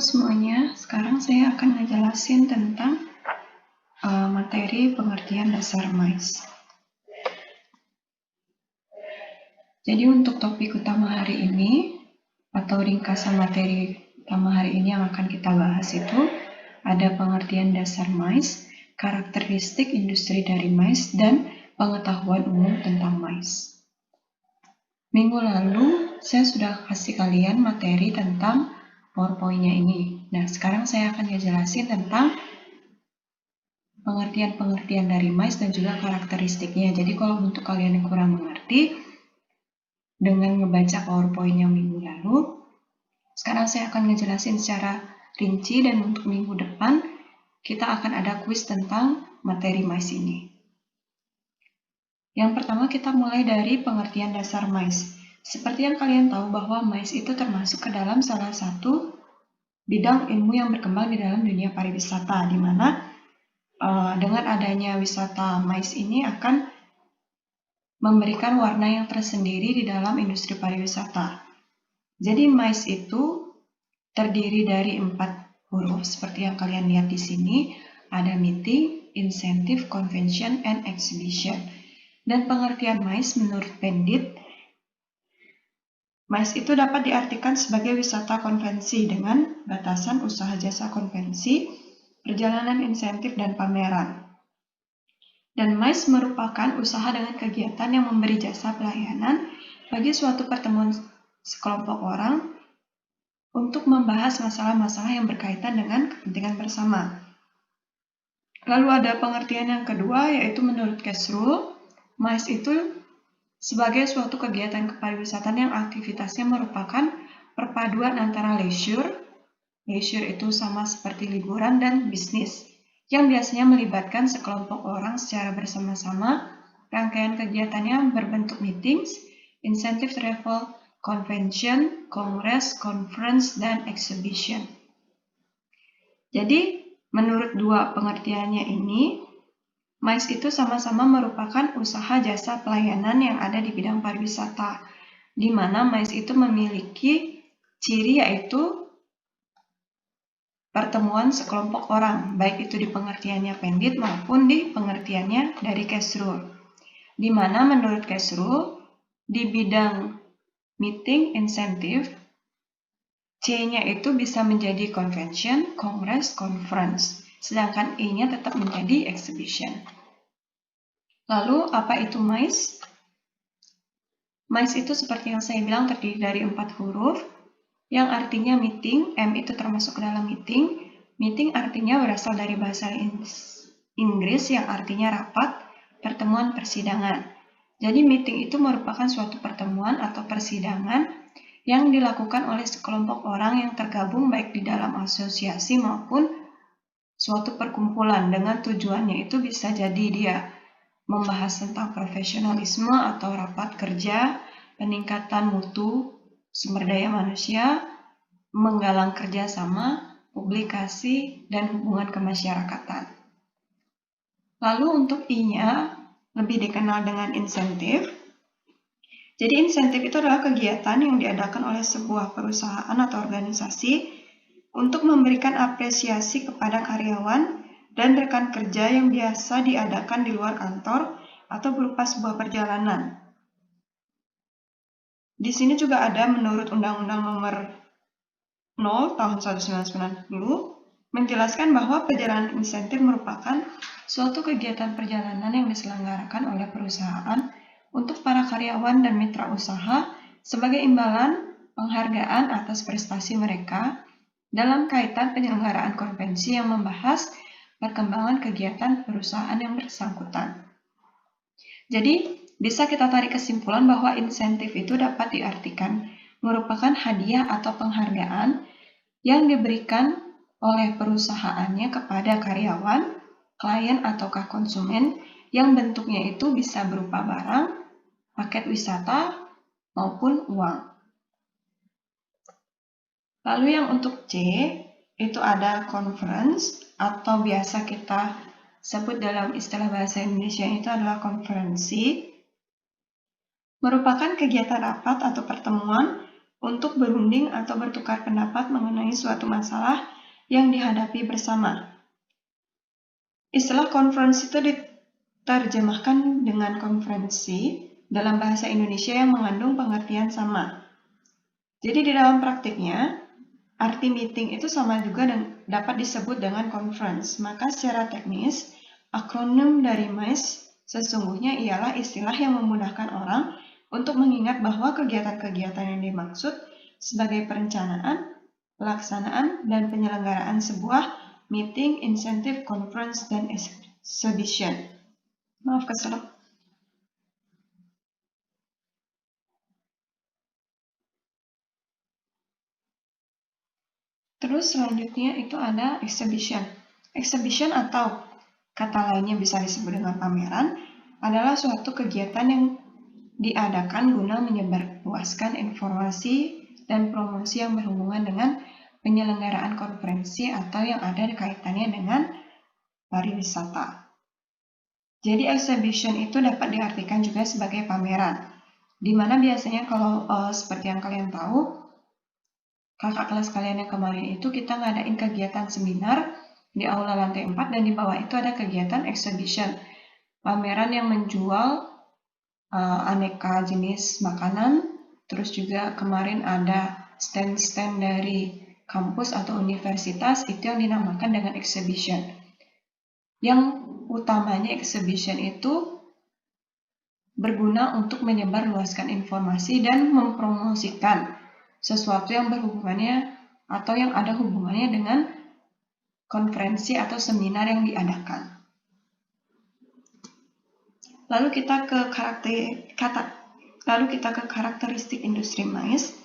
Halo semuanya, sekarang saya akan ngejelasin tentang materi pengertian dasar MICE. Jadi untuk topik utama hari ini, atau ringkasan materi utama hari ini yang akan kita bahas itu, ada pengertian dasar MICE, karakteristik industri dari MICE, dan pengetahuan umum tentang MICE. Minggu lalu, saya sudah kasih kalian materi tentang PowerPoint-nya ini. Nah, sekarang saya akan ngejelasin tentang pengertian-pengertian dari MICE dan juga karakteristiknya. Jadi kalau untuk kalian yang kurang mengerti, dengan ngebaca PowerPoint yang minggu lalu, sekarang saya akan ngejelasin secara rinci dan untuk minggu depan, kita akan ada kuis tentang materi MICE ini. Yang pertama kita mulai dari pengertian dasar MICE. Seperti yang kalian tahu bahwa MICE itu termasuk ke dalam salah satu bidang ilmu yang berkembang di dalam dunia pariwisata, di mana dengan adanya wisata MICE ini akan memberikan warna yang tersendiri di dalam industri pariwisata. Jadi MICE itu terdiri dari 4 huruf seperti yang kalian lihat di sini. Ada meeting, incentive, convention, and exhibition. Dan pengertian MICE menurut Pendit, MICE itu dapat diartikan sebagai wisata konvensi dengan batasan usaha jasa konvensi, perjalanan insentif, dan pameran. Dan MICE merupakan usaha dengan kegiatan yang memberi jasa pelayanan bagi suatu pertemuan sekelompok orang untuk membahas masalah-masalah yang berkaitan dengan kepentingan bersama. Lalu ada pengertian yang kedua, yaitu menurut Kesrul, MICE itu sebagai suatu kegiatan kepariwisataan yang aktivitasnya merupakan perpaduan antara leisure itu sama seperti liburan, dan bisnis, yang biasanya melibatkan sekelompok orang secara bersama-sama. Rangkaian kegiatannya berbentuk meetings, incentive travel, convention, kongres, conference, dan exhibition. Jadi, menurut dua pengertiannya ini, MICE itu sama-sama merupakan usaha jasa pelayanan yang ada di bidang pariwisata, di mana MICE itu memiliki ciri yaitu pertemuan sekelompok orang, baik itu di pengertiannya Pendit maupun di pengertiannya dari Kesrul. Di mana menurut Kesrul, di bidang meeting, insentif, C-nya itu bisa menjadi convention, kongres, conference, sedangkan E-nya tetap menjadi exhibition. Lalu, apa itu MICE? MICE itu seperti yang saya bilang terdiri dari 4 huruf, yang artinya meeting. M itu termasuk ke dalam meeting. Meeting artinya berasal dari bahasa Inggris yang artinya rapat, pertemuan, persidangan. Jadi meeting itu merupakan suatu pertemuan atau persidangan yang dilakukan oleh sekelompok orang yang tergabung baik di dalam asosiasi maupun suatu perkumpulan, dengan tujuannya itu bisa jadi dia membahas tentang profesionalisme atau rapat kerja, peningkatan mutu sumber daya manusia, menggalang kerjasama, publikasi, dan hubungan kemasyarakatan. Lalu untuk I-nya, lebih dikenal dengan insentif. Jadi insentif itu adalah kegiatan yang diadakan oleh sebuah perusahaan atau organisasi untuk memberikan apresiasi kepada karyawan dan rekan kerja yang biasa diadakan di luar kantor atau berupa sebuah perjalanan. Di sini juga ada menurut Undang-Undang Nomor 0 Tahun 1990 menjelaskan bahwa perjalanan insentif merupakan suatu kegiatan perjalanan yang diselenggarakan oleh perusahaan untuk para karyawan dan mitra usaha sebagai imbalan penghargaan atas prestasi mereka dalam kaitan penyelenggaraan konvensi yang membahas perkembangan kegiatan perusahaan yang bersangkutan. Jadi, bisa kita tarik kesimpulan bahwa insentif itu dapat diartikan merupakan hadiah atau penghargaan yang diberikan oleh perusahaannya kepada karyawan, klien, ataukah konsumen yang bentuknya itu bisa berupa barang, paket wisata, maupun uang. Lalu yang untuk C, itu ada conference, atau biasa kita sebut dalam istilah bahasa Indonesia itu adalah konferensi, merupakan kegiatan rapat atau pertemuan untuk berunding atau bertukar pendapat mengenai suatu masalah yang dihadapi bersama. Istilah conference itu diterjemahkan dengan konferensi dalam bahasa Indonesia yang mengandung pengertian sama. Jadi di dalam praktiknya, arti meeting itu sama juga dan dapat disebut dengan conference. Maka secara teknis, akronim dari MICE sesungguhnya ialah istilah yang memudahkan orang untuk mengingat bahwa kegiatan-kegiatan yang dimaksud sebagai perencanaan, pelaksanaan, dan penyelenggaraan sebuah meeting, insentif, conference, dan exhibition. Maaf keselak. Terus selanjutnya itu ada exhibition. Exhibition atau kata lainnya bisa disebut dengan pameran adalah suatu kegiatan yang diadakan guna menyebarluaskan informasi dan promosi yang berhubungan dengan penyelenggaraan konferensi atau yang ada kaitannya dengan pariwisata. Jadi exhibition itu dapat diartikan juga sebagai pameran, di mana biasanya kalau seperti yang kalian tahu, kakak kelas kalian yang kemarin itu kita ngadain kegiatan seminar di aula lantai 4 dan di bawah itu ada kegiatan exhibition, pameran yang menjual aneka jenis makanan. Terus juga kemarin ada stand-stand dari kampus atau universitas, itu yang dinamakan dengan exhibition. Yang utamanya exhibition itu berguna untuk menyebarluaskan informasi dan mempromosikan sesuatu yang berhubungannya atau yang ada hubungannya dengan konferensi atau seminar yang diadakan. Lalu kita ke karakteristik industri MICE.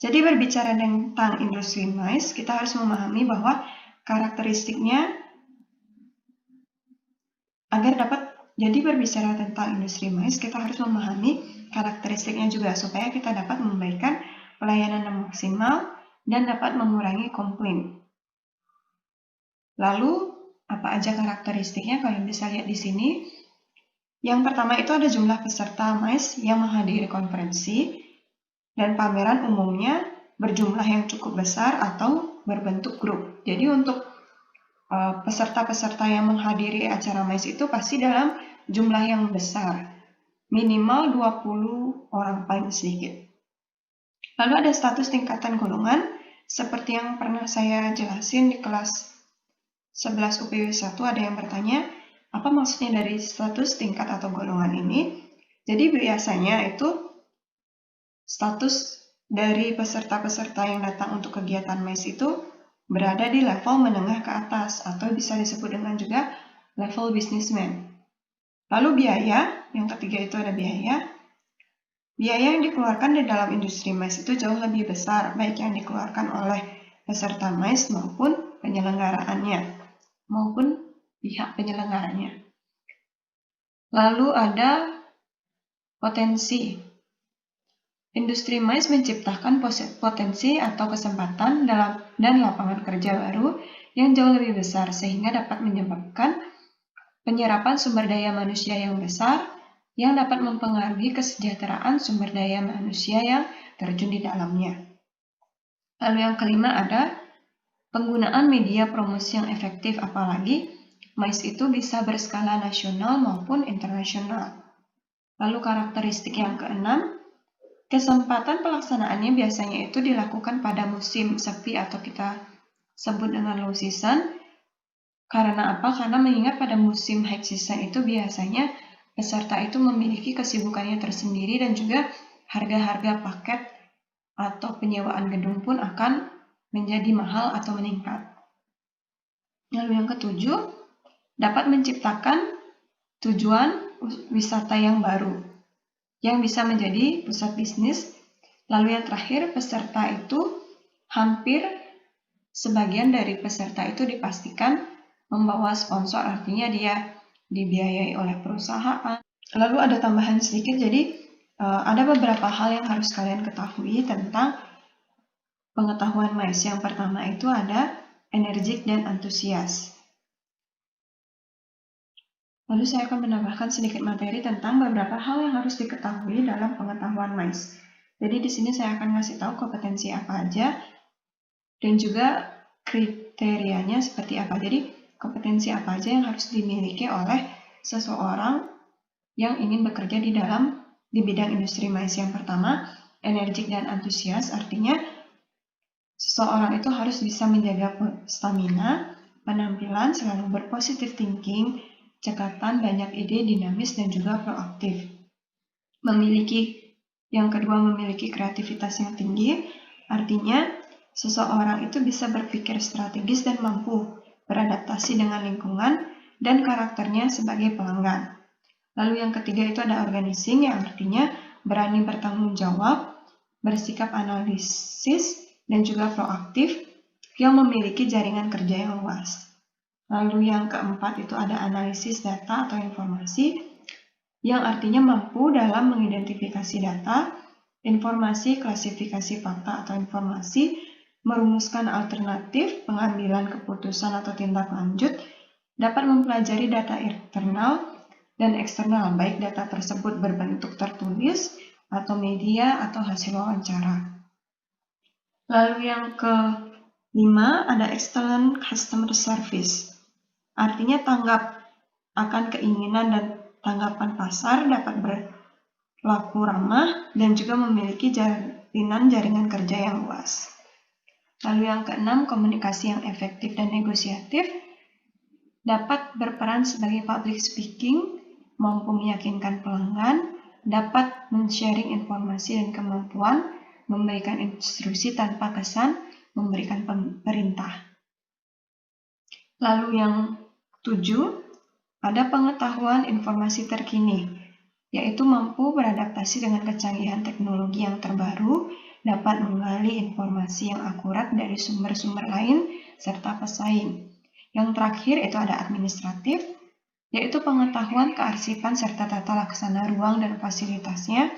Jadi berbicara tentang industri MICE, kita harus memahami bahwa karakteristiknya jadi berbicara tentang industri MICE, kita harus memahami karakteristiknya juga supaya kita dapat memberikan pelayanan yang maksimal dan dapat mengurangi komplain. Lalu, apa aja karakteristiknya? Kalian bisa lihat di sini. Yang pertama itu ada jumlah peserta MICE yang menghadiri konferensi, dan pameran umumnya berjumlah yang cukup besar atau berbentuk grup. Jadi untuk peserta-peserta yang menghadiri acara MICE itu pasti dalam jumlah yang besar, minimal 20 orang paling sedikit. Lalu ada status tingkatan golongan, seperti yang pernah saya jelasin di kelas 11 UPW 1, ada yang bertanya, apa maksudnya dari status tingkat atau golongan ini? Jadi biasanya itu status dari peserta-peserta yang datang untuk kegiatan MICE itu berada di level menengah ke atas atau bisa disebut dengan juga level businessman. Lalu biaya, yang ketiga itu ada biaya. Biaya yang dikeluarkan di dalam industri MICE itu jauh lebih besar, baik yang dikeluarkan oleh peserta MICE maupun penyelenggaraannya, maupun pihak penyelenggaranya. Lalu ada potensi. Industri MICE menciptakan potensi atau kesempatan dan lapangan kerja baru yang jauh lebih besar, sehingga dapat menyebabkan penyerapan sumber daya manusia yang besar yang dapat mempengaruhi kesejahteraan sumber daya manusia yang terjun di dalamnya. Lalu yang kelima ada penggunaan media promosi yang efektif, apalagi MICE itu bisa berskala nasional maupun internasional. Lalu karakteristik yang keenam, kesempatan pelaksanaannya biasanya itu dilakukan pada musim sepi atau kita sebut dengan low season. Karena apa? Karena mengingat pada musim high season itu biasanya peserta itu memiliki kesibukannya tersendiri dan juga harga-harga paket atau penyewaan gedung pun akan menjadi mahal atau meningkat. Lalu yang ketujuh, dapat menciptakan tujuan wisata yang baru yang bisa menjadi pusat bisnis. Lalu yang terakhir, peserta itu hampir sebagian dari peserta itu dipastikan membawa sponsor, artinya dia dibiayai oleh perusahaan. Lalu ada tambahan sedikit, jadi ada beberapa hal yang harus kalian ketahui tentang pengetahuan MICE. Yang pertama itu ada energik dan antusias. Lalu saya akan menambahkan sedikit materi tentang beberapa hal yang harus diketahui dalam pengetahuan MICE. Jadi di sini saya akan ngasih tahu kompetensi apa aja dan juga kriterianya seperti apa. Jadi kompetensi apa aja yang harus dimiliki oleh seseorang yang ingin bekerja di bidang industri mais. Yang pertama, energik dan antusias, artinya seseorang itu harus bisa menjaga stamina, penampilan, selalu berpositif thinking, cekatan, banyak ide, dinamis, dan juga proaktif. Yang kedua, memiliki kreativitas yang tinggi, artinya seseorang itu bisa berpikir strategis dan mampu beradaptasi dengan lingkungan dan karakternya sebagai pelanggan. Lalu yang ketiga itu ada organizing, yang artinya berani bertanggung jawab, bersikap analisis, dan juga proaktif, yang memiliki jaringan kerja yang luas. Lalu yang keempat itu ada analisis data atau informasi, yang artinya mampu dalam mengidentifikasi data, informasi, klasifikasi fakta atau informasi, merumuskan alternatif, pengambilan keputusan atau tindak lanjut, dapat mempelajari data internal dan eksternal, baik data tersebut berbentuk tertulis, atau media, atau hasil wawancara. Lalu yang kelima ada excellent customer service, artinya tanggap akan keinginan dan tanggapan pasar, dapat berlaku ramah, dan juga memiliki jaringan kerja yang luas. Lalu yang keenam, komunikasi yang efektif dan negosiatif, dapat berperan sebagai public speaking, mampu meyakinkan pelanggan, dapat men-sharing informasi dan kemampuan, memberikan instruksi tanpa kesan, memberikan perintah. Lalu yang 7, ada pengetahuan informasi terkini, yaitu mampu beradaptasi dengan kecanggihan teknologi yang terbaru, dapat menggali informasi yang akurat dari sumber-sumber lain, serta pesaing. Yang terakhir itu ada administratif, yaitu pengetahuan kearsipan serta tata laksana ruang dan fasilitasnya,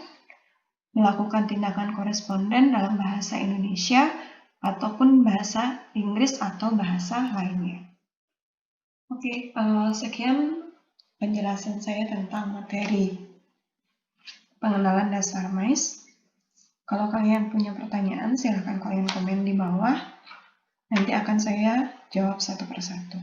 melakukan tindakan koresponden dalam bahasa Indonesia ataupun bahasa Inggris atau bahasa lainnya. Oke, sekian penjelasan saya tentang materi pengenalan dasar mais. Kalau kalian punya pertanyaan, silahkan kalian komen di bawah. Nanti akan saya jawab satu persatu.